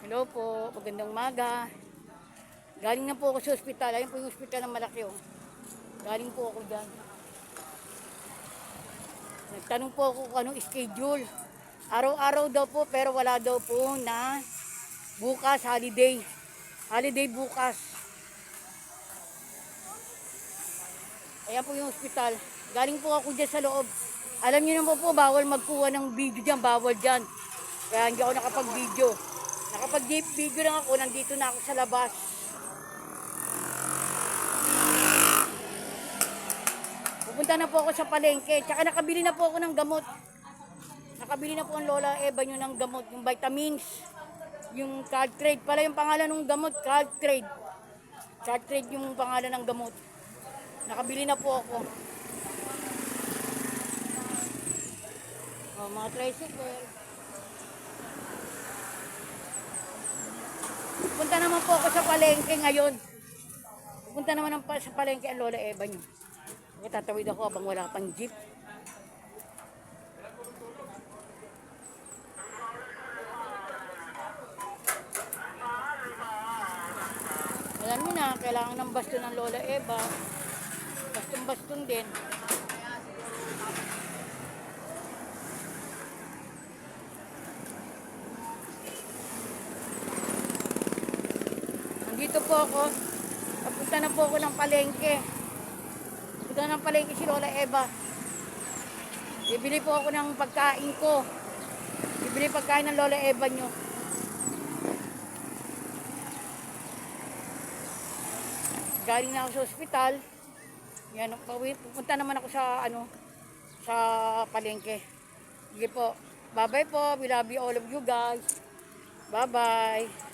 Hello po, magandang umaga. Galing na po ako sa ospital. Ayun po yung ospital ng malaki oh. Galing po ako dyan. Nagtanong po ako kung anong schedule. Araw-araw daw po pero wala daw po na bukas holiday. Holiday bukas. Ayan po yung ospital. Galing po ako dyan sa loob. Alam niyo naman po, bawal magkuha ng video dyan. Bawal dyan. Kaya hindi ako nakapag-video. Nakapag-video lang ako. Nandito na ako sa labas. Pupunta na po ako sa palengke. Tsaka nakabili na po ako ng gamot. Nakabili na po ang Lola Eva nyo ng gamot. Yung vitamins. Yung Caltrate. Pala yung pangalan ng gamot. Caltrate. Caltrate yung pangalan ng gamot. Nakabili na po ako. Oh, mga tricycle. Pupunta naman po ako sa palengke ngayon. Pupunta naman sa palengke ang Lola Eva nyo. Tatawid ako habang wala pang jeep. Alam niyo na, kailangan ng baston ng Lola Eva. Baston-baston din. Nandito po ako. Papunta na po ako ng palengke. Punta ng palengke si Lola Eva. Bibili po ako ng pagkain ko. Bibili pagkain ng Lola Eva nyo. Galing na ako sa ospital. Yan, pupunta naman ako sa sa palengke. Sige po. Bye-bye po. We love you all of you guys. Bye-bye.